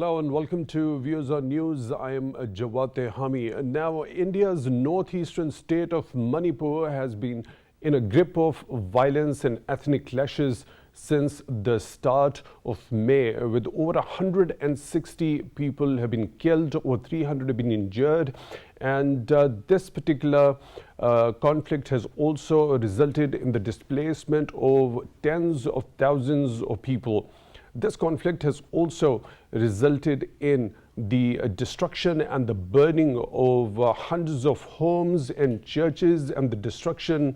Hello and welcome to Views on News. I am Jawad Tehami. Now, India's northeastern state of Manipur has been in a grip of violence and ethnic clashes since the start of May, with over 160 people have been killed, over 300 have been injured, and this particular conflict has also resulted in the displacement of tens of thousands of people. This conflict has also resulted in the destruction and the burning of hundreds of homes and churches, and the destruction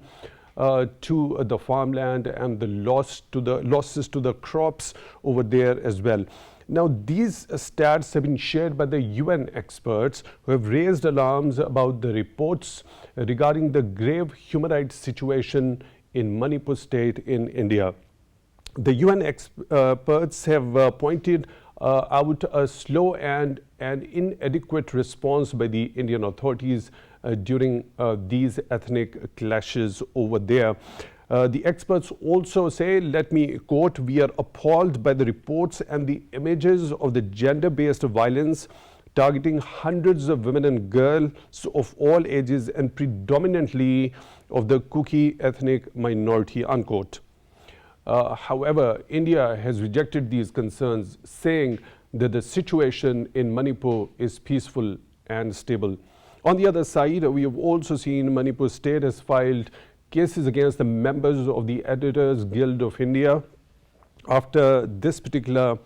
to the farmland, and the losses to the crops over there as well. Now, these stats have been shared by the UN experts who have raised alarms about the reports regarding the grave human rights situation in Manipur state in India. The UN experts have pointed out a slow and inadequate response by the Indian authorities during these ethnic clashes over there. The experts also say, let me quote, "We are appalled by the reports and the images of the gender-based violence targeting hundreds of women and girls of all ages and predominantly of the Kuki ethnic minority," unquote. However, India has rejected these concerns, saying that the situation in Manipur is peaceful and stable. On the other side, we have also seen Manipur state has filed cases against the members of the Editors Guild of India after this particular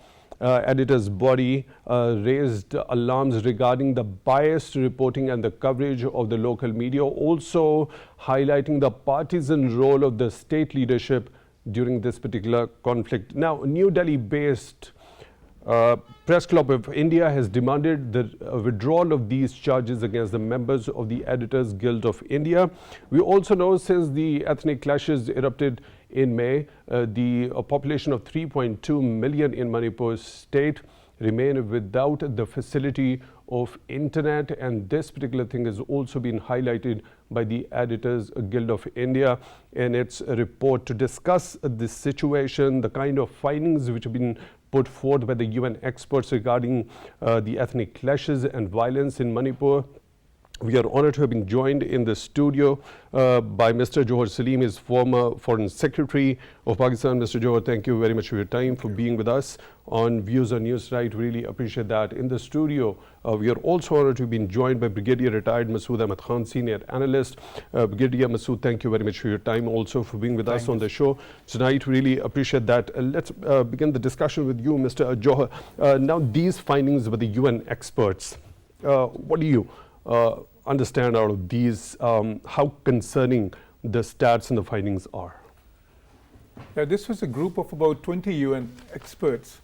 editors body raised alarms regarding the biased reporting and the coverage of the local media, also highlighting the partisan role of the state leadership during this particular conflict. Now, New Delhi-based Press Club of India has demanded the withdrawal of these charges against the members of the Editors Guild of India. We also know since the ethnic clashes erupted in May, the population of 3.2 million in Manipur state remain without the facility of internet, and this particular thing has also been highlighted by the Editors Guild of India in its report. To discuss this situation, the kind of findings which have been put forth by the UN experts regarding the ethnic clashes and violence in Manipur, we are honored to have been joined in the studio by Mr. Jauhar Saleem, his former Foreign Secretary of Pakistan. Mr. Jauhar, thank you very much for your time, for being with us on Views on News. Right, really appreciate that. In the studio, we are also honored to have been joined by Brigadier Retired Masud Ahmad Khan, Senior Analyst. Brigadier Masud, thank you very much for your time, also for being with us on the show tonight. Really appreciate that. Let's begin the discussion with you, Mr. Jauhar. Now, these findings by the UN experts, what do you understand out of these, how concerning the stats and the findings are? Yeah, this was a group of about 20 UN experts.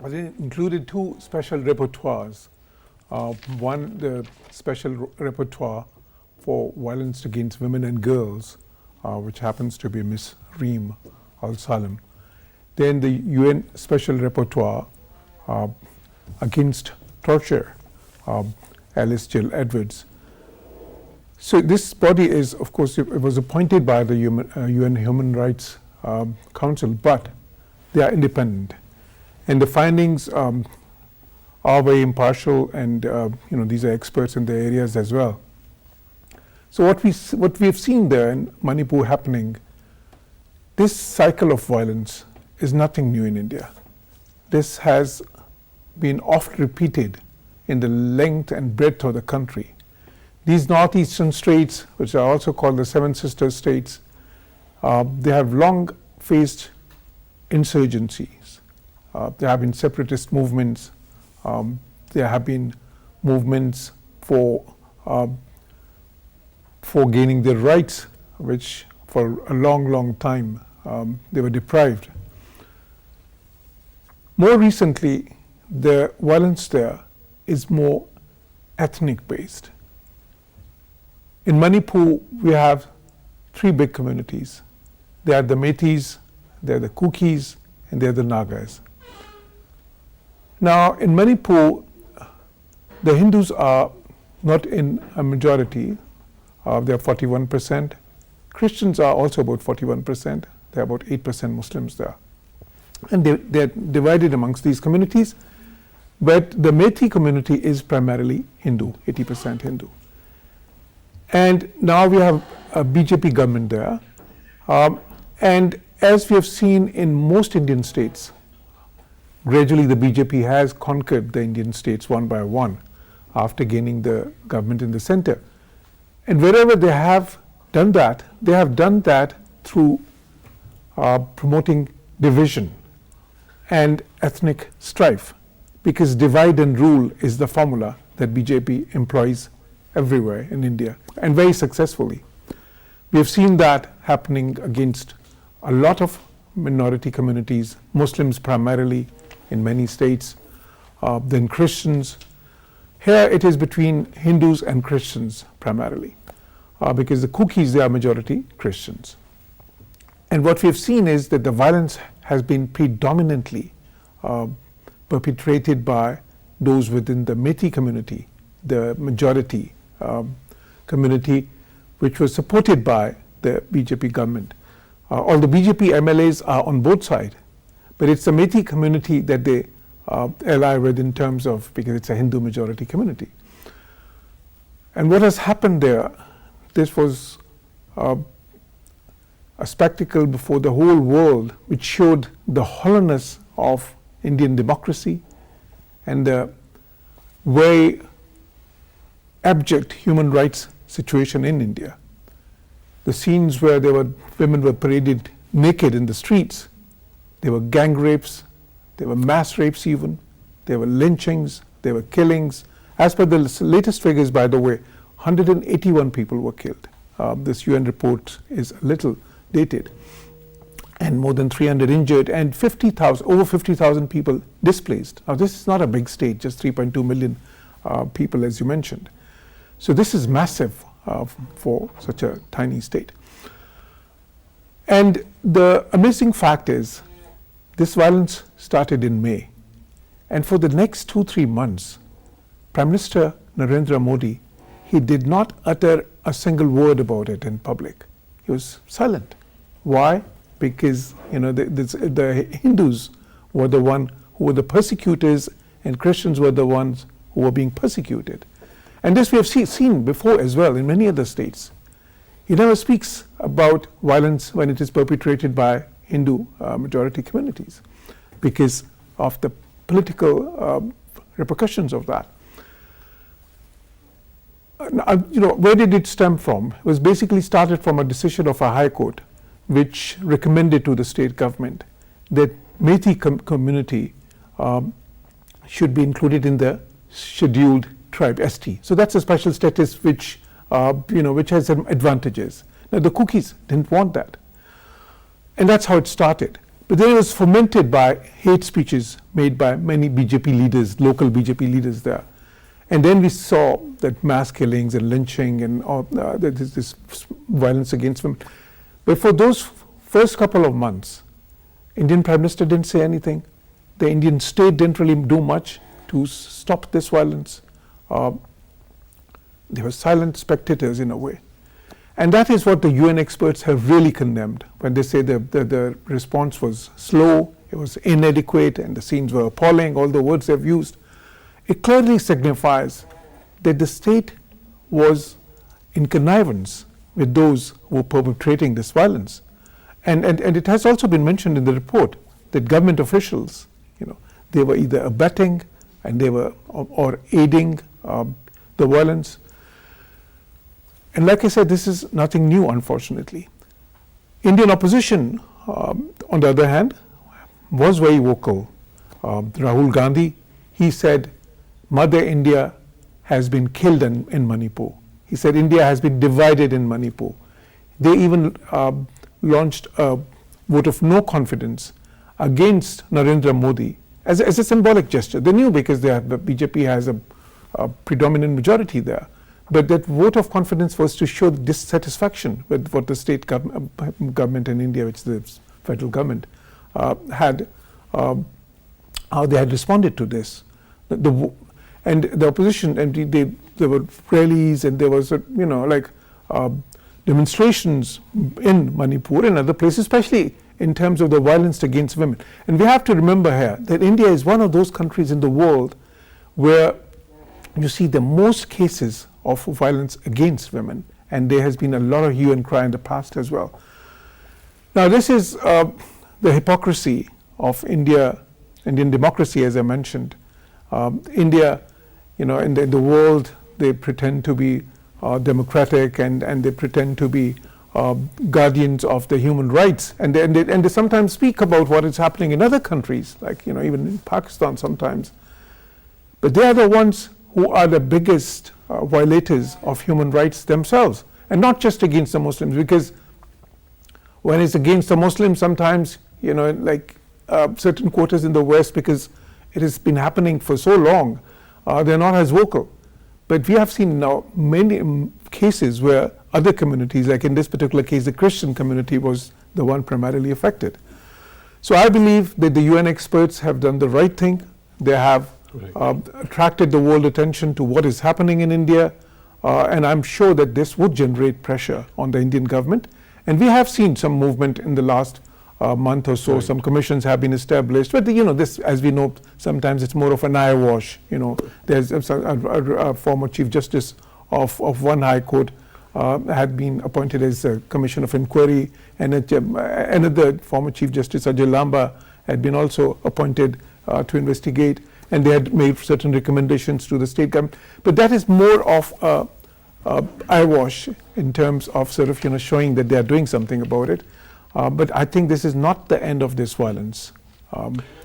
It included two special rapporteurs. One, the special rapporteur for violence against women and girls, which happens to be Ms. Reem Al-Salim. Then the UN special rapporteur against torture, Alice Jill Edwards. So this body is, of course, it was appointed by the UN Human Rights Council, but they are independent. And the findings are very impartial, and these are experts in their areas as well. So what we have seen there in Manipur happening, this cycle of violence is nothing new in India. This has been oft repeated in the length and breadth of the country. These northeastern states, which are also called the Seven Sister States, they have long faced insurgencies. There have been separatist movements. There have been movements for gaining their rights, which for a long time they were deprived. More recently, the violence there is more ethnic based. In Manipur, we have three big communities. They are the Metis, they are the Kukis, and they are the Nagas. Now, in Manipur, the Hindus are not in a majority. They are 41%. Christians are also about 41%. There are about 8% Muslims there. And they're divided amongst these communities. But the Methi community is primarily Hindu, 80% Hindu. And now we have a BJP government there. And as we have seen in most Indian states, gradually the BJP has conquered the Indian states one by one after gaining the government in the center. And wherever they have done that, they have done that through promoting division and ethnic strife, because divide and rule is the formula that BJP employs everywhere in India, and very successfully. We have seen that happening against a lot of minority communities, Muslims primarily in many states, then Christians. Here it is between Hindus and Christians primarily, because the Kukis, they are majority Christians. And what we have seen is that the violence has been predominantly perpetrated by those within the Methi community, the majority community, which was supported by the BJP government. All the BJP MLAs are on both sides, but it's the Methi community that they ally with in terms of, because it's a Hindu majority community. And what has happened there, this was a spectacle before the whole world, which showed the hollowness of Indian democracy and the very abject human rights situation in India. The scenes where women were paraded naked in the streets, there were gang rapes, there were mass rapes even, there were lynchings, there were killings. As per the latest figures, by the way, 181 people were killed. This UN report is a little dated. And more than 300 injured, and over 50,000 people displaced. Now this is not a big state, just 3.2 million people, as you mentioned. So this is massive for such a tiny state. And the amazing fact is, this violence started in May. And for the next 2-3 months, Prime Minister Narendra Modi, he did not utter a single word about it in public. He was silent. Why? Because the Hindus were the one who were the persecutors, and Christians were the ones who were being persecuted. And this we have seen before as well in many other states. He never speaks about violence when it is perpetrated by Hindu majority communities because of the political repercussions of that. Where did it stem from? It was basically started from a decision of a high court which recommended to the state government that Methi community should be included in the scheduled tribe, ST. So that's a special status which has some advantages. Now the Kukis didn't want that. And that's how it started. But then it was fomented by hate speeches made by many BJP leaders, local BJP leaders there. And then we saw that mass killings and lynching and all, this violence against women. But for those first couple of months, Indian Prime Minister didn't say anything. The Indian state didn't really do much to stop this violence. They were silent spectators in a way. And that is what the UN experts have really condemned when they say the response was slow, it was inadequate, and the scenes were appalling, all the words they've used. It clearly signifies that the state was in connivance with those who were perpetrating this violence. And it has also been mentioned in the report that government officials, they were either abetting and they were or aiding the violence. And like I said, this is nothing new, unfortunately. Indian opposition, on the other hand, was very vocal. Rahul Gandhi, he said, Mother India has been killed in Manipur. He said India has been divided in Manipur. They even launched a vote of no confidence against Narendra Modi as a symbolic gesture. They knew because the BJP has a predominant majority there. But that vote of confidence was to show dissatisfaction with what the state government in India, which is the federal government, had, how they had responded to this. And the opposition, and there were rallies and there was, demonstrations in Manipur and other places, especially in terms of the violence against women. And we have to remember here that India is one of those countries in the world where you see the most cases of violence against women, and there has been a lot of hue and cry in the past as well. Now, this is the hypocrisy of Indian democracy, as I mentioned. India, in the world, they pretend to be democratic, and they pretend to be guardians of the human rights, and they sometimes speak about what is happening in other countries, like even in Pakistan sometimes. But they are the ones who are the biggest violators of human rights themselves, and not just against the Muslims, because when it's against the Muslims, sometimes like certain quarters in the West, because it has been happening for so long, they're not as vocal. But we have seen now many cases where other communities, like in this particular case, the Christian community was the one primarily affected. So I believe that the UN experts have done the right thing. They have attracted the world attention to what is happening in India, and I'm sure that this would generate pressure on the Indian government. And we have seen some movement in the last month or so. Right. Some commissions have been established, but this, as we know, sometimes it's more of an eye wash. There's a former Chief Justice of one High Court had been appointed as a commission of inquiry, and another former Chief Justice, Ajay Lamba, had been also appointed to investigate, and they had made certain recommendations to the state government. But that is more of eye wash in terms of sort of showing that they are doing something about it. But I think this is not the end of this violence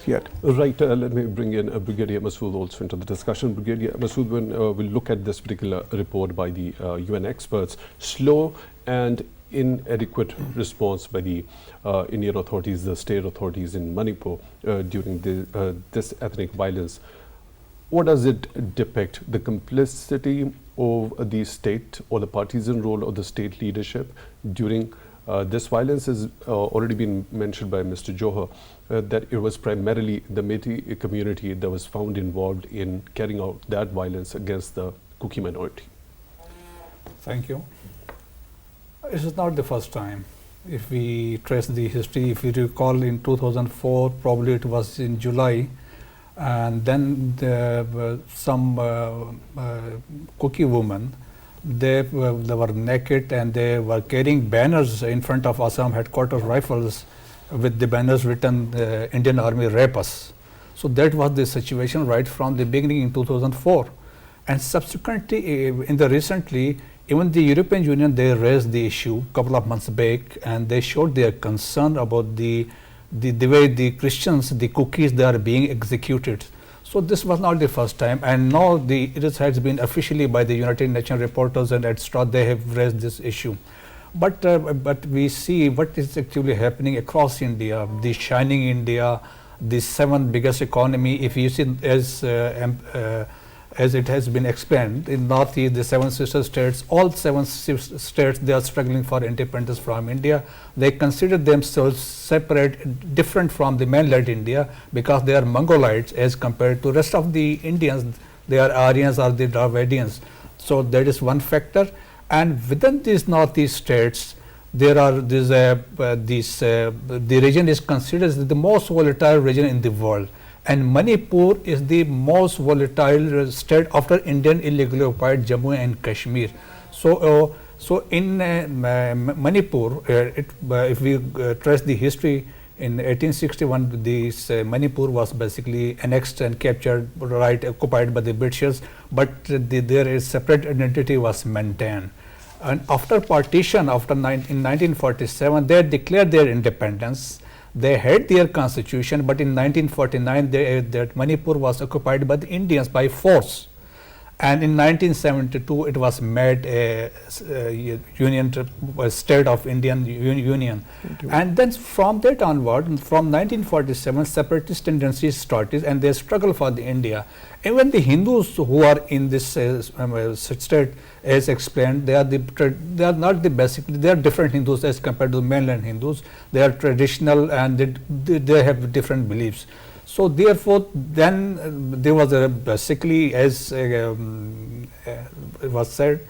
yet. Right. Let me bring in Brigadier Masud also into the discussion. Brigadier Masud, when we look at this particular report by the UN experts, slow and inadequate response by the Indian authorities, the state authorities in Manipur during this ethnic violence, what does it depict? The complicity of the state or the partisan role of the state leadership during this violence has already been mentioned by Mr. Jauhar, that it was primarily the Metis community that was found involved in carrying out that violence against the Kuki minority. Thank you. This is not the first time. If we trace the history, if you recall, in 2004, probably it was in July, and then there were some Kuki women. They were naked and they were carrying banners in front of Assam headquarters rifles with the banners written Indian Army rape us. So that was the situation right from the beginning in 2004. And subsequently, recently, even the European Union, they raised the issue a couple of months back, and they showed their concern about the way the Christians, the Kukis, they are being executed. So this was not the first time, and now it has been officially by the United Nations reporters and etc. They have raised this issue, but we see what is actually happening across India, the shining India, the 7th biggest economy. If you see, as it has been explained, in Northeast, the 7 sister states, all 7 states, they are struggling for independence from India. They consider themselves separate, different from the mainland India, because they are Mongolites as compared to rest of the Indians. They are Aryans or the Dravidians. So that is one factor. And within these Northeast states, there are the region is considered as the most volatile region in the world. And Manipur is the most volatile state after Indian illegally occupied Jammu and Kashmir. So in Manipur, if we trace the history, in 1861, this Manipur was basically annexed and captured, occupied by the Britishers, but there is separate identity was maintained. And after partition, in 1947, they declared their independence. They had their constitution, but in 1949, that Manipur was occupied by the Indians by force. And in 1972, it was made a state of Indian Union. And then from that onward, from 1947, separatist tendencies started, and they struggle for the India. Even the Hindus who are in this state, as explained, they are not the basically, they are different Hindus as compared to mainland Hindus. They are traditional and they have different beliefs. So therefore, then there was basically, as it was said,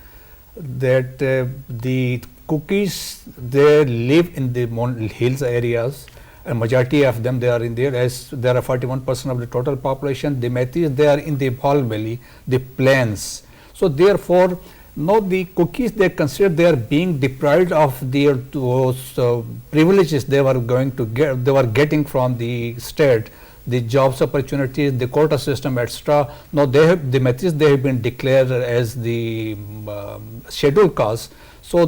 that the Kukis, they live in the hills areas, A majority of them, they are in there, as there are 41% of the total population. The Metis, they are in the Bhol Valley, the plains. So therefore, now the cookies, they consider they are being deprived of their those privileges they were going to get, they were getting from the state, the jobs opportunities, the quota system, etc. Now they have, the Metis, they have been declared as the scheduled caste. So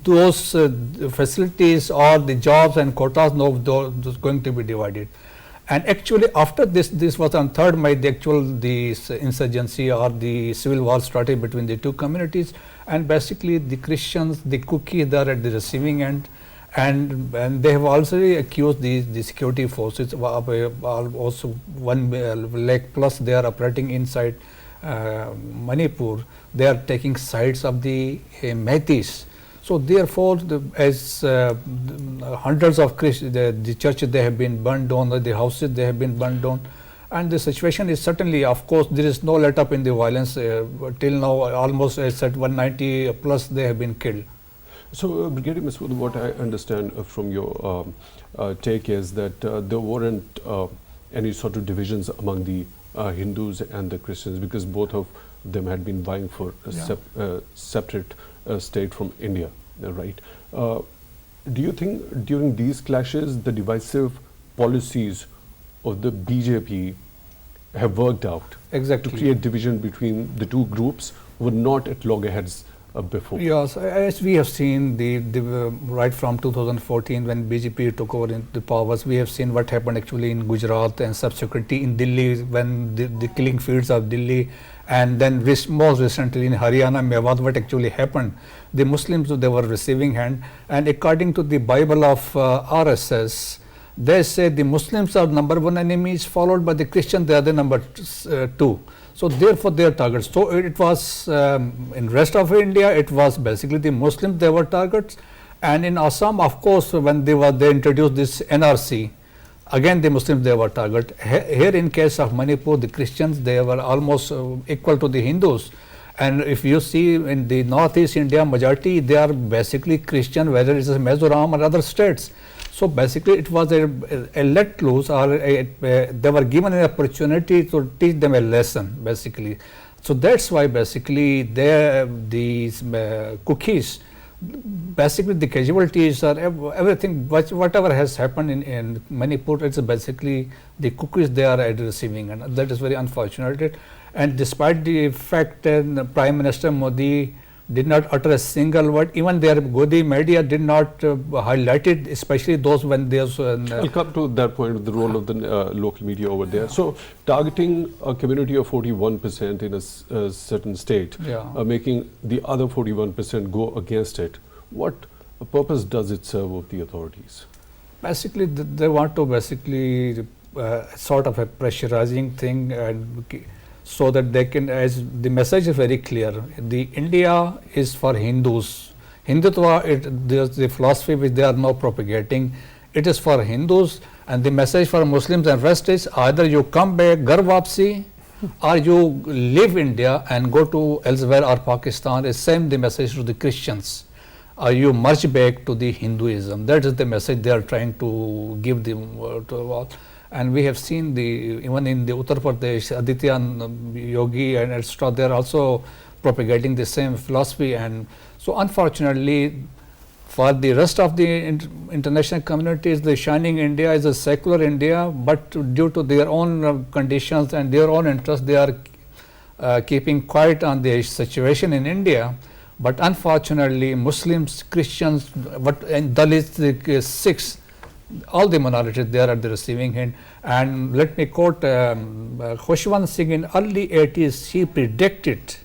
those facilities or the jobs and quotas, now those going to be divided. And actually after this was on 3rd May, the insurgency or the civil war started between the two communities, and basically the Christians, the cookies, they are at the receiving end, and they have also accused the security forces of also 1 lakh plus they are operating inside Manipur. They are taking sides of the Metis. So therefore, as hundreds of the churches, they have been burned down, the houses, they have been burned down, and the situation is certainly, of course, there is no let up in the violence. Till now, almost I said 190 plus they have been killed. So, Brigadier Masud, what I understand from your take is that there weren't any sort of divisions among the Hindus and the Christians, because both of them had been vying for a separate state from India, right? Do you think during these clashes the divisive policies of the BJP have worked out Exactly. to create division between the two groups who were not at loggerheads before? Yes, as we have seen right from 2014 when BJP took over in the powers, we have seen what happened actually in Gujarat and subsequently in Delhi when the killing fields of Delhi, and then most recently in Haryana, Mewat, what actually happened. The Muslims, they were receiving hand, and according to the Bible of RSS, they say the Muslims are #1 enemies, followed by the Christians, they are the #2. So therefore they are targets. So it was in rest of India, it was basically the Muslims, they were targets, and in Assam, of course, when they introduced this NRC, again the Muslims, they were target. Here in case of Manipur, the Christians, they were almost equal to the Hindus. And if you see in the northeast India, majority, they are basically Christian, whether it is Mizoram or other states. So basically it was a let loose, or they were given an opportunity to teach them a lesson basically. So that's why basically these cookies, basically the casualties are everything, whatever has happened in Manipur, it's basically the cookies they are at receiving, and that is very unfortunate. And despite the fact that Prime Minister Modi did not utter a single word, even their Godi media did not highlight it, especially those when there's I'll come to that point, the role of the local media over there. So targeting a community of 41% in a certain state, making the other 41% go against it, what purpose does it serve of the authorities? Basically they want to basically sort of a pressurizing thing, and so that they can, as the message is very clear, the India is for Hindus. Hindutva, there's the philosophy which they are now propagating, it is for Hindus, and the message for Muslims and rest is either you come back, Gar Wapsi, or you leave India and go to elsewhere or Pakistan. Is same the message to the Christians, or you march back to the Hinduism. That is the message they are trying to give them to all. And we have seen even in the Uttar Pradesh, Aditya Yogi and etc., they are also propagating the same philosophy. And so unfortunately for the rest of the international communities, the shining India is a secular India, but due to their own conditions and their own interests, they are keeping quiet on the situation in India. But unfortunately Muslims, Christians, and Dalits, Sikhs, all the minorities, they are at the receiving end. And let me quote Khushwant Singh in early 80s, he predicted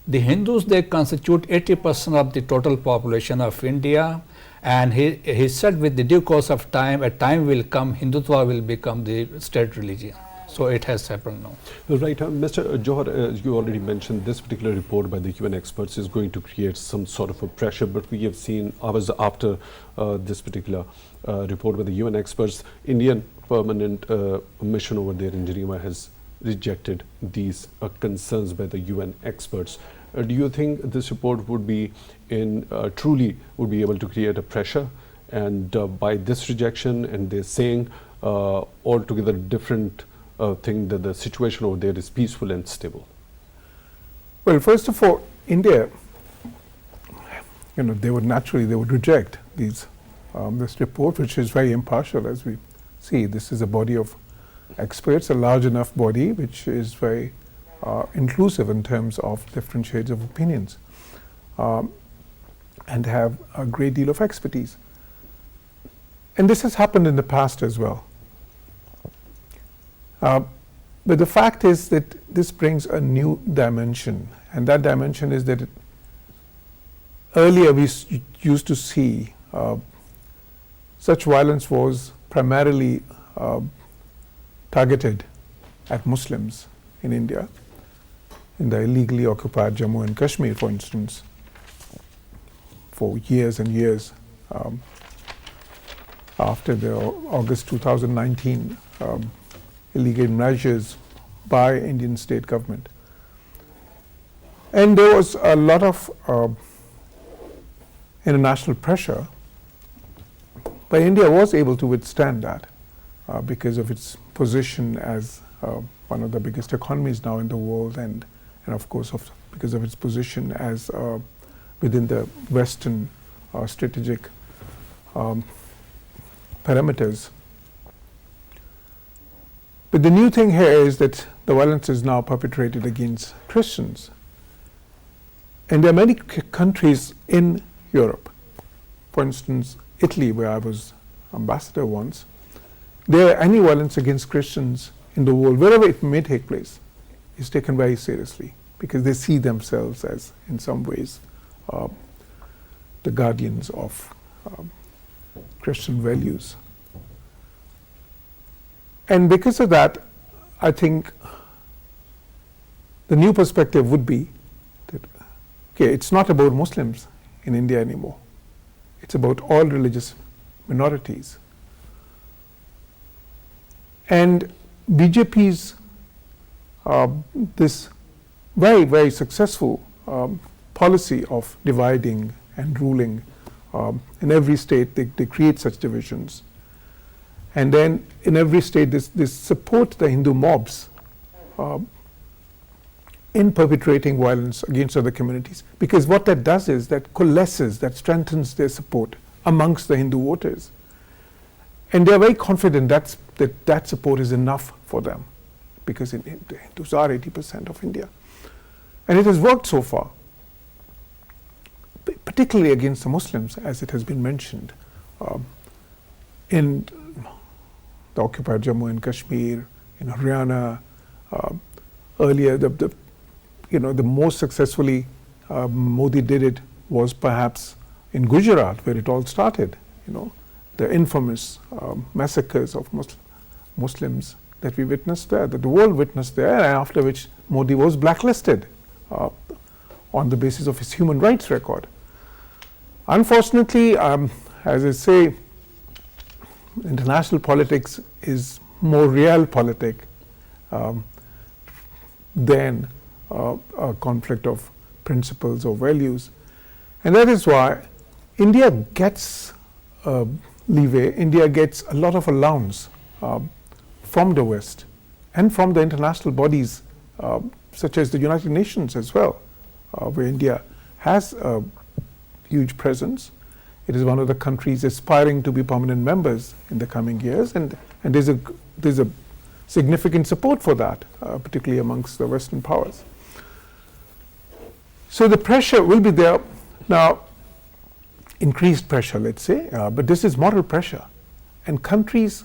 the Hindus, they constitute 80% of the total population of India, and he said with the due course of time, a time will come, Hindutva will become the state religion. So it has happened now. Right. Mr. Jauhar, as you already mentioned, this particular report by the UN experts is going to create some sort of a pressure, but we have seen hours after this particular report by the UN experts, Indian permanent mission over there in Geneva has rejected these concerns by the UN experts. Do you think this report would be truly would be able to create a pressure And by this rejection, and they're saying altogether different thing, that the situation over there is peaceful and stable. Well, first of all, India, they would reject this report, which is very impartial, as we see. This is a body of experts, a large enough body, which is very inclusive in terms of different shades of opinions, and have a great deal of expertise. And this has happened in the past as well. But the fact is that this brings a new dimension, and that dimension is that earlier we used to see such violence was primarily targeted at Muslims in India, in the illegally occupied Jammu and Kashmir, for instance, for years and years. After the August 2019 illegal measures by Indian state government. And there was a lot of international pressure, but India was able to withstand that because of its position as one of the biggest economies now in the world, and of course because of its position as within the Western strategic parameters. But the new thing here is that the violence is now perpetrated against Christians. And there are many countries in Europe, for instance, Italy, where I was ambassador once, there any violence against Christians in the world, wherever it may take place, is taken very seriously, because they see themselves as, in some ways, the guardians of Christian values. And because of that, I think the new perspective would be that, okay, it's not about Muslims in India anymore. It's about all religious minorities. And BJP's this very, very successful policy of dividing and ruling in every state, they create such divisions. And then in every state, they support the Hindu mobs in perpetrating violence against other communities. Because what that does is that coalesces, that strengthens their support amongst the Hindu voters. And they're very confident that support is enough for them, because the Hindus are 80% of India. And it has worked so far, particularly against the Muslims, as it has been mentioned, in the occupied Jammu and Kashmir, in Haryana. Earlier, the most successfully Modi did it was perhaps in Gujarat, where it all started. The infamous massacres of Muslims that we witnessed there, that the world witnessed there, and after which Modi was blacklisted on the basis of his human rights record. Unfortunately, as I say, international politics is more realpolitik than a conflict of principles or values. And that is why India gets leeway, India gets a lot of allowance from the West and from the international bodies such as the United Nations as well, where India has a huge presence. It is one of the countries aspiring to be permanent members in the coming years, and there's a significant support for that, particularly amongst the Western powers. So the pressure will be there. Now, increased pressure, let's say, but this is moral pressure. And countries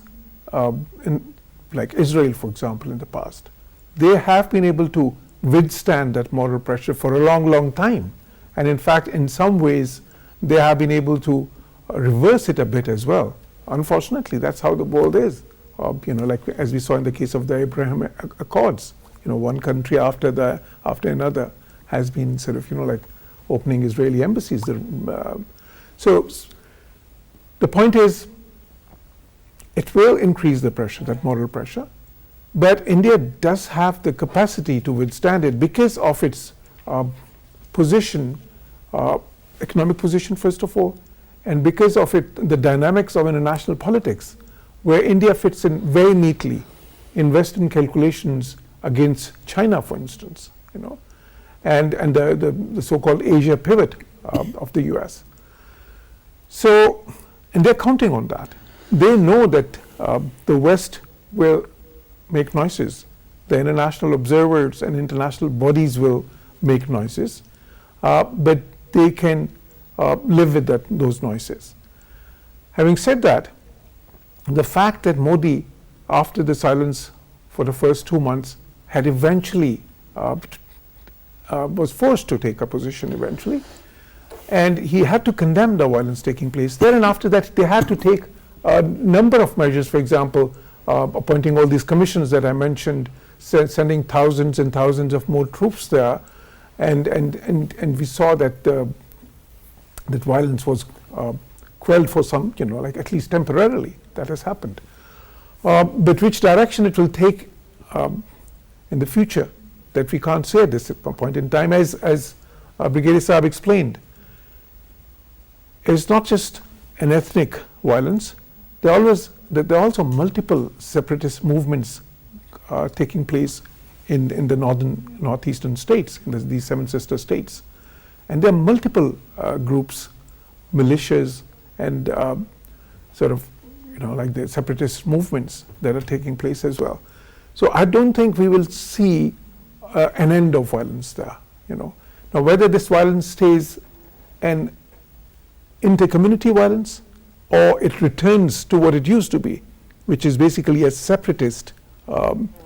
like Israel, for example, in the past, they have been able to withstand that moral pressure for a long, long time. And in fact, in some ways, they have been able to reverse it a bit as well. Unfortunately, that's how the world is. Like as we saw in the case of the Abraham Accords, one country after another has been sort of, like opening Israeli embassies. So the point is, it will increase the pressure, that moral pressure, but India does have the capacity to withstand it because of its position, economic position first of all, and because of it, the dynamics of international politics, where India fits in very neatly in Western calculations against China, for instance, and the so-called Asia pivot of the US. So, and they're counting on that. They know that the West will make noises. The international observers and international bodies will make noises, but they can live with those noises. Having said that, the fact that Modi, after the silence for the first 2 months, had eventually was forced to take a position eventually, and he had to condemn the violence taking place there, and after that they had to take a number of measures, for example, appointing all these commissions that I mentioned, sending thousands and thousands of more troops there, and we saw that that violence was quelled for some, like at least temporarily. That has happened. But which direction it will take in the future, that we can't say at this point in time, as Brigadier Saab explained. It's not just an ethnic violence. There are also multiple separatist movements taking place in the northeastern states, in these 7 sister states. And there are multiple groups, militias, and sort of, like the separatist movements that are taking place as well. So I don't think we will see an end of violence there, Now whether this violence stays an inter-community violence or it returns to what it used to be, which is basically a separatist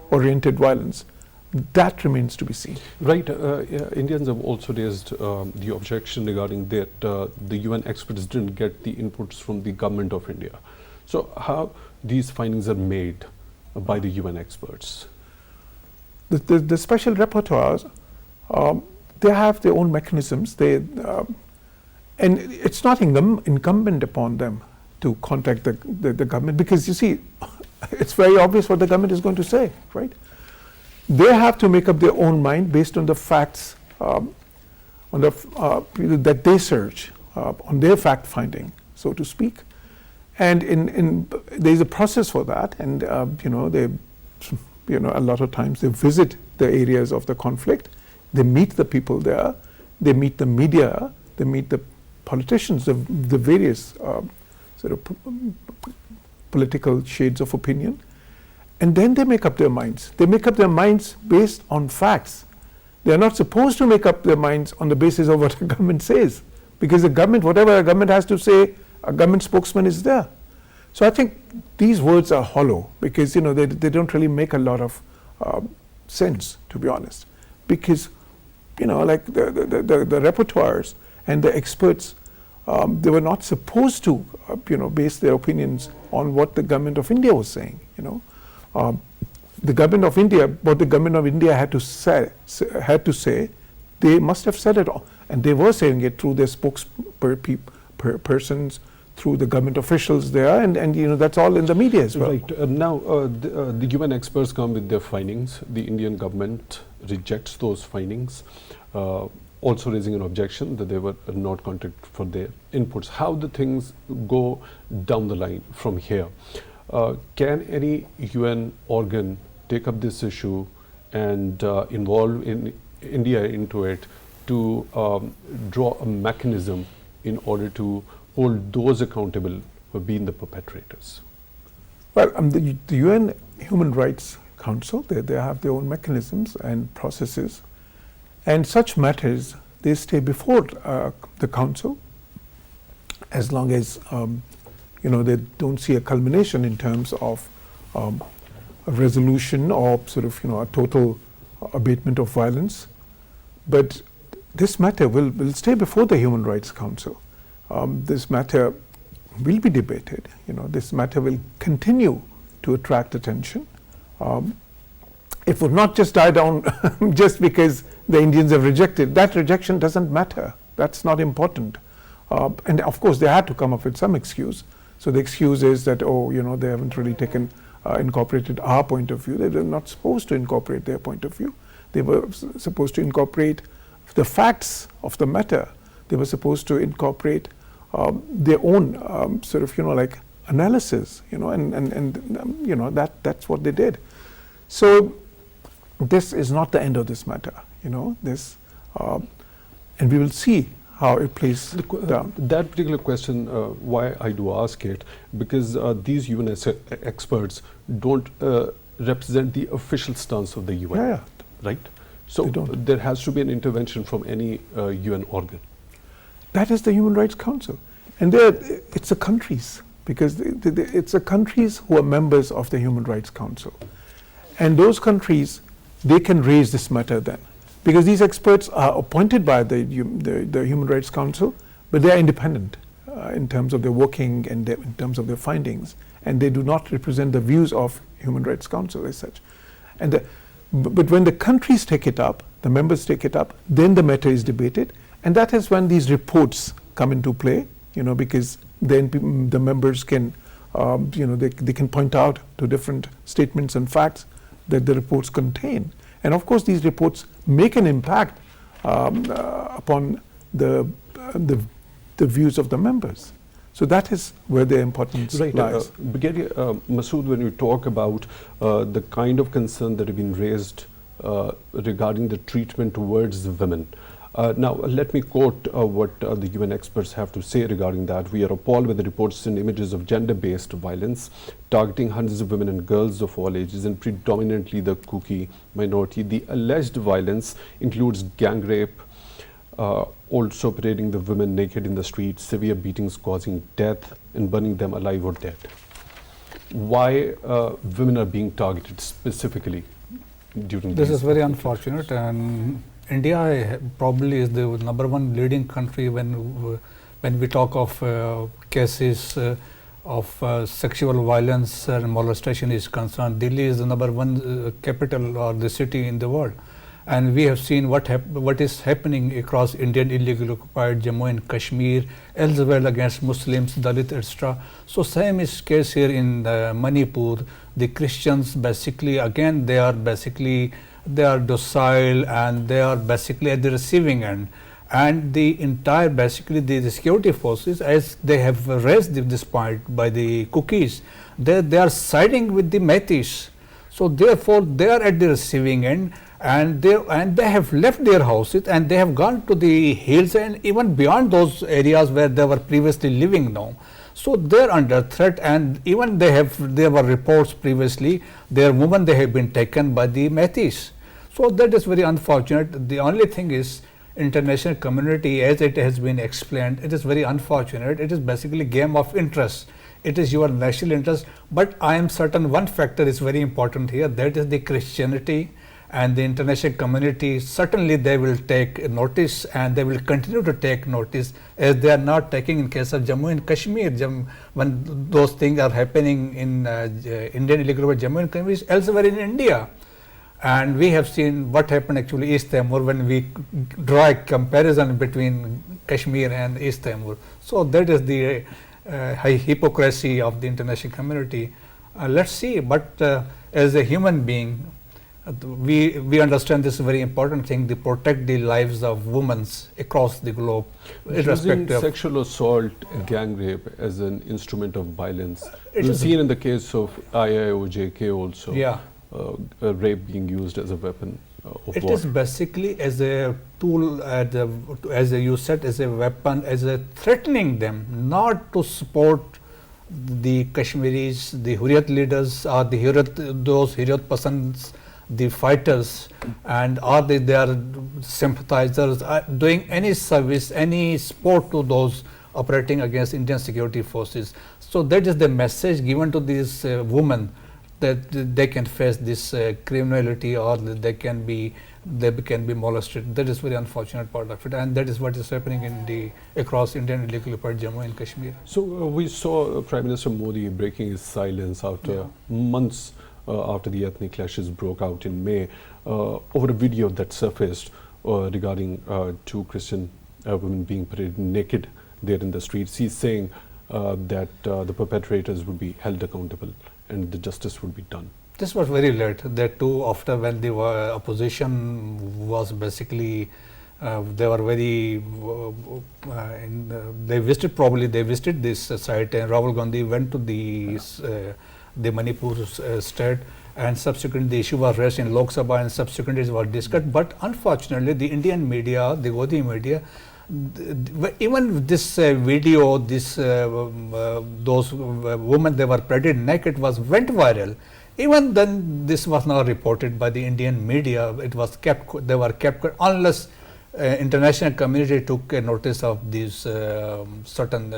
oriented violence, that remains to be seen. Right. Indians have also raised the objection regarding that the UN experts didn't get the inputs from the government of India. So how these findings are made by the UN experts? The special rapporteurs, they have their own mechanisms. And it's not incumbent upon them to contact the government, because you see, it's very obvious what the government is going to say, right? They have to make up their own mind based on the facts that they search, on their fact finding, so to speak. And there's a process for that, and a lot of times they visit the areas of the conflict, they meet the people there, they meet the media, they meet the politicians, the various sort of political shades of opinion, and then they make up their minds. They make up their minds based on facts. They are not supposed to make up their minds on the basis of what the government says, because the government, whatever the government has to say, a government spokesman is there. So I think these words are hollow, because they don't really make a lot of sense, to be honest, because like the rapporteurs and the experts, they were not supposed to base their opinions on what the government of India was saying. The government of India, what the government of India had to say, they must have said it all, and they were saying it through their spokespersons, through the government officials there, and that's all in the media as well. Right. Now the UN experts come with their findings. The Indian government rejects those findings, also raising an objection that they were not contacted for their inputs. How the things go down the line from here? Can any UN organ take up this issue and involve India into it to draw a mechanism in order to hold those accountable for being the perpetrators? Well, the UN Human Rights Council, they have their own mechanisms and processes, and such matters, they stay before the council as long as they don't see a culmination in terms of a resolution or sort of a total abatement of violence. But this matter will stay before the Human Rights Council. This matter will be debated. This matter will continue to attract attention. It would not just die down just because the Indians have rejected. That rejection doesn't matter. That's not important. And of course, they had to come up with some excuse. So the excuse is that, they haven't really incorporated our point of view. They were not supposed to incorporate their point of view. They were supposed to incorporate the facts of the matter. They were supposed to incorporate their own sort of, like analysis, and that's what they did. So this is not the end of this matter, this, and we will see how it plays down. That particular question, why I do ask it, because these UN experts don't represent the official stance of the UN, right? So there has to be an intervention from any UN organ. That is the Human Rights Council, and it's the countries, because it's the countries who are members of the Human Rights Council, and those countries, they can raise this matter then, because these experts are appointed by the Human Rights Council, but they are independent in terms of their working and in terms of their findings, and they do not represent the views of Human Rights Council as such. But when the countries take it up, the members take it up, then the matter is debated, and that is when these reports come into play, because then the members can, they can point out to different statements and facts that the reports contain. And of course, these reports make an impact upon the views of the members. So that is where the importance lies. Brigadier Masud, when you talk about the kind of concern that have been raised regarding the treatment towards the women, now let me quote what the UN experts have to say regarding that. We are appalled with the reports and images of gender-based violence targeting hundreds of women and girls of all ages, and predominantly the Kuki minority. The alleged violence includes gang rape, also parading the women naked in the streets, severe beatings causing death, and burning them alive or dead. Why women are being targeted specifically during this? This is very unfortunate, and India probably is the #1 leading country when we talk of cases of sexual violence and molestation is concerned. Delhi is the #1 capital or the city in the world, and we have seen what is happening across Indian illegally occupied Jammu and Kashmir, elsewhere against Muslims, Dalit, etc. So same is case here in Manipur. The Christians basically, again, they are docile, and they are basically at the receiving end, and the entire basically the security forces, as they have raised this point by the cookies, they are siding with the Metis. So therefore they are at the receiving end, and they have left their houses and they have gone to the hills and even beyond those areas where they were previously living now. So they are under threat, and even there were reports previously, their women, they have been taken by the Metis. So that is very unfortunate. The only thing is, international community, as it has been explained, it is very unfortunate. It is basically game of interest. It is your national interest, but I am certain one factor is very important here, that is the Christianity, and the international community, certainly they will take notice, and they will continue to take notice, as they are not taking in case of Jammu and Kashmir, when those things are happening in Indian illegal Jammu and Kashmir, elsewhere in India. And we have seen what happened actually East Timor when we draw a comparison between Kashmir and East Timor. So that is the high hypocrisy of the international community. Let's see, but as a human being, we understand this very important thing, to protect the lives of women across the globe. Using sexual assault, gang rape as an instrument of violence. We've seen in the case of IIOJK also. Yeah. Rape being used as a weapon of war. It is basically as a tool, as you said, as a weapon, as a threatening them not to support the Kashmiris, the Hurriyat leaders, or those Hurriyat persons, the fighters, and they are sympathizers, doing any service, any support to those operating against Indian security forces. So that is the message given to these women, that they can face this criminality, or they can be molested. That is very unfortunate part of it, and that is what is happening across Indian illegally occupied Jammu and Kashmir. So we saw Prime Minister Modi breaking his silence after months after the ethnic clashes broke out in May, over a video that surfaced regarding 2 Christian women being paraded naked there in the streets. He's saying that the perpetrators would be held accountable and the justice would be done. This was very late, that too, after when the opposition was basically They were very, they visited this site, and Rahul Gandhi went to the Manipur state, and subsequently the issue was raised in Lok Sabha, and subsequently it was discussed. But unfortunately, the Indian media, the Gandhi media, even this video, those women, they were paraded naked, went viral. Even then, this was not reported by the Indian media. It was kept, they were kept unless international community took notice of these certain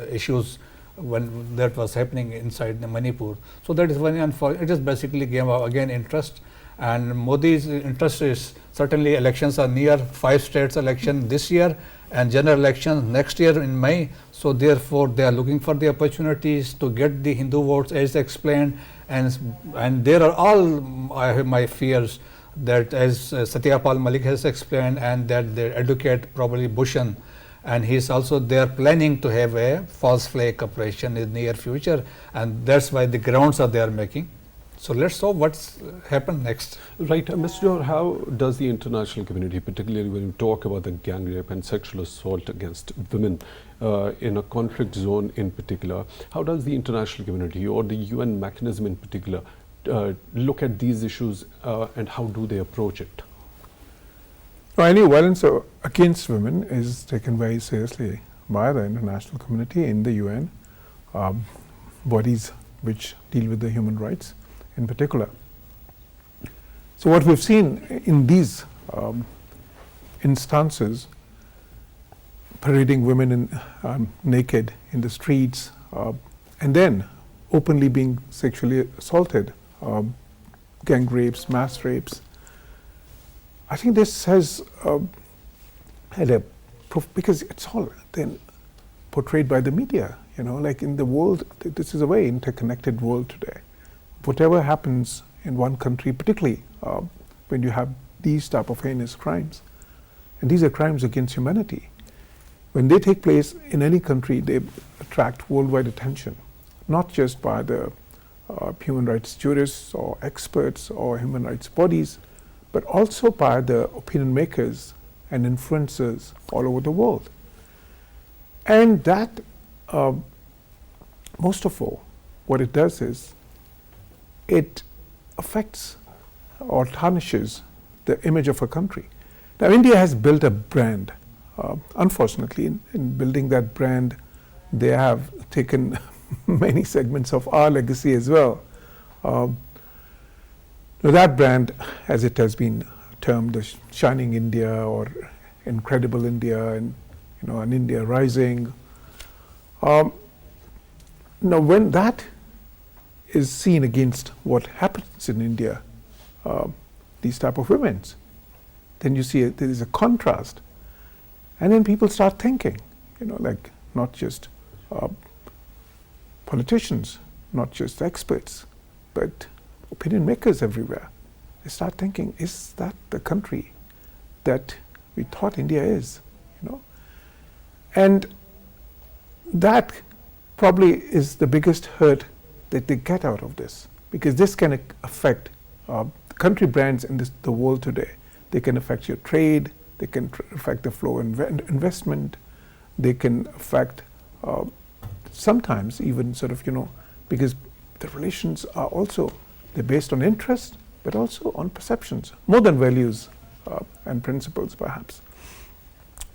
issues when that was happening inside the Manipur. So that is very unfortunate. It is basically gave again interest, and Modi's interest is certainly elections are near, 5 states election this year and general elections next year in May. So therefore, they are looking for the opportunities to get the Hindu votes as explained, and there are all I have my fears that as Satyapal Malik has explained, and that their advocate probably Bhushan, and he is also they are planning to have a false flag operation in the near future, and that's why the grounds are they are making. So let's see what's happen next. Right, Mr. Jauhar, how does the international community, particularly when you talk about the gang rape and sexual assault against women in a conflict zone in particular, how does the international community or the UN mechanism in particular look at these issues and how do they approach it? Well, any violence against women is taken very seriously by the international community in the UN, bodies which deal with the human rights in particular. So what we've seen in these instances, parading women in, naked in the streets, and then openly being sexually assaulted, gang rapes, mass rapes, I think this has had a because it's all then portrayed by the media, you know, like in the world, this is a very interconnected world today. Whatever happens in one country, particularly when you have these type of heinous crimes, and these are crimes against humanity, when they take place in any country, they attract worldwide attention, not just by the human rights jurists or experts or human rights bodies, but also by the opinion makers and influencers all over the world. And that, most of all, what it does is it affects or tarnishes the image of a country. Now, India has built a brand. Unfortunately, in building that brand, they have taken many segments of our legacy as well. Now that brand, as it has been termed, the Shining India or Incredible India, and an India Rising. Now, when that is seen against what happens in India, these type of events, then you see there is a contrast, and then people start thinking, like not just politicians, not just experts, but opinion makers everywhere. They start thinking, is that the country that we thought India is? And that probably is the biggest hurt that they get out of this, because this can affect country brands in the world today. They can affect your trade, they can affect the flow of investment, they can affect sometimes even because the relations are also, they're based on interest, but also on perceptions, more than values and principles, perhaps.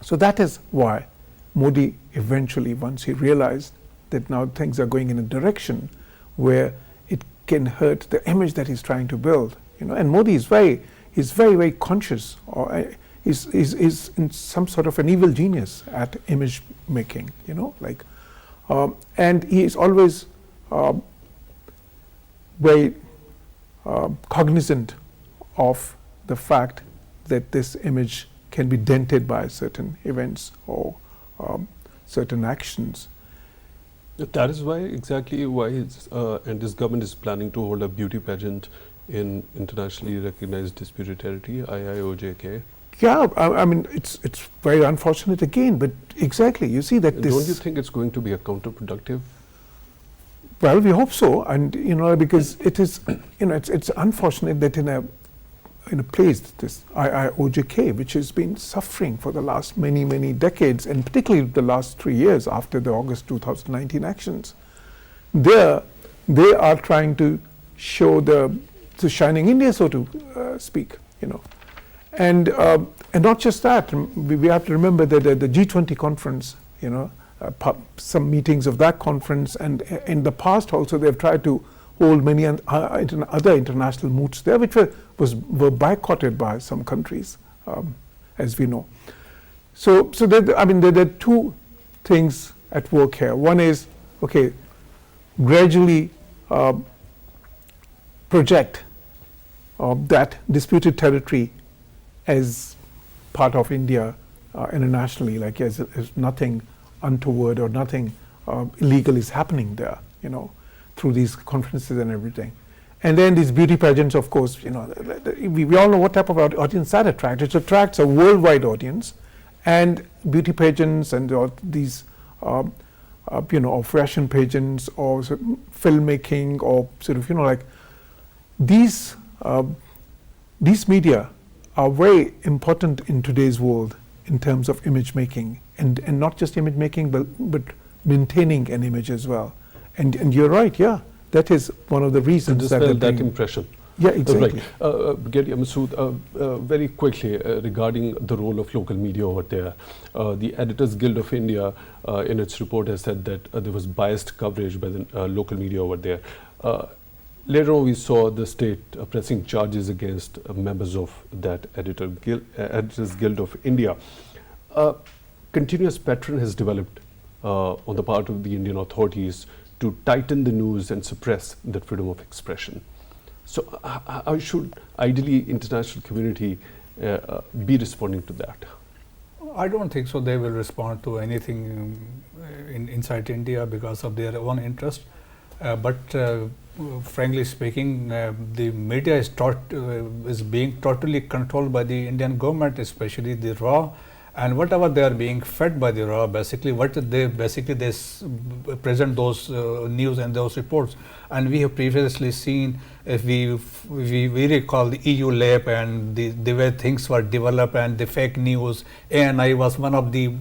So that is why Modi eventually, once he realized that now things are going in a direction where it can hurt the image that he's trying to build, and Modi is very, very conscious, or is in some sort of an evil genius at image making, and he is always very cognizant of the fact that this image can be dented by certain events or certain actions. That is why and this government is planning to hold a beauty pageant in internationally recognized disputed territory, IIOJK. Yeah, I mean, it's very unfortunate again, but exactly, you see that this... Don't you think it's going to be a counterproductive? Well, we hope so, and because it is, it's unfortunate that in placed this IIOJK, which has been suffering for the last many decades, and particularly the last 3 years after the August 2019 actions. There, they are trying to show the shining India, so to speak, and not just that. We have to remember that the G20 conference, some meetings of that conference, and in the past also they've tried to hold many other international moots there, which were boycotted by some countries, as we know. So there are two things at work here. One is, okay, gradually project that disputed territory as part of India internationally, like as nothing untoward or nothing illegal is happening there, through these conferences and everything. And then these beauty pageants, of course, we all know what type of audience that attracts. It attracts a worldwide audience, and beauty pageants and these, or fashion pageants, or filmmaking, or like these media are very important in today's world in terms of image making, and not just image making, but maintaining an image as well. And you're right, yeah, that is one of the reasons that impression. Yeah, exactly. Right. Brigadier Masud, very quickly regarding the role of local media over there. The Editors Guild of India in its report has said that there was biased coverage by the local media over there. Later on we saw the state pressing charges against members of that Editors Guild of India. Continuous pattern has developed on the part of the Indian authorities to tighten the news and suppress that freedom of expression. So how should ideally international community be responding to that? I don't think so they will respond to anything inside India because of their own interest. But frankly speaking, the media is being totally controlled by the Indian government, especially the RAW, and whatever they are being fed by the RAW, basically they present those news and those reports. And we have previously seen, if we recall the EU lab and the way things were developed and the fake news. ANI was one of the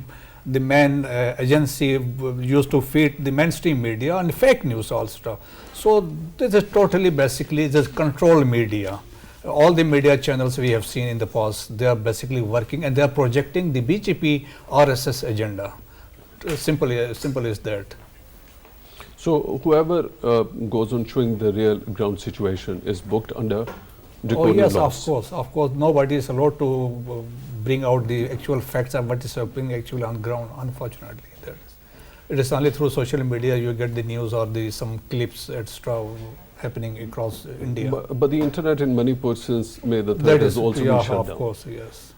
main agency used to feed the mainstream media and fake news also. So this is totally basically just control media. All the media channels we have seen in the past, they are basically working and they are projecting the BJP RSS agenda. Simple as that. So whoever goes on showing the real ground situation is booked under draconian laws. Of course, nobody is allowed to bring out the actual facts of what is happening actually on ground, unfortunately. It is only through social media you get the news or some clips, etc. happening across India. But the internet in Manipur since May the 3rd has also been shut down. Of course, yes.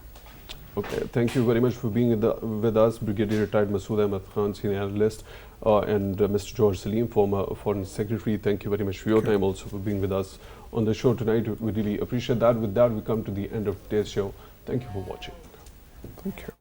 Okay, thank you very much for being with us, Brigadier Retired Masud Ahmad Khan, Senior Analyst, and Mr. Jauhar Saleem, former Foreign Secretary. Thank you very much for your time, also for being with us on the show tonight. We really appreciate that. With that, we come to the end of today's show. Thank you for watching. Thank you.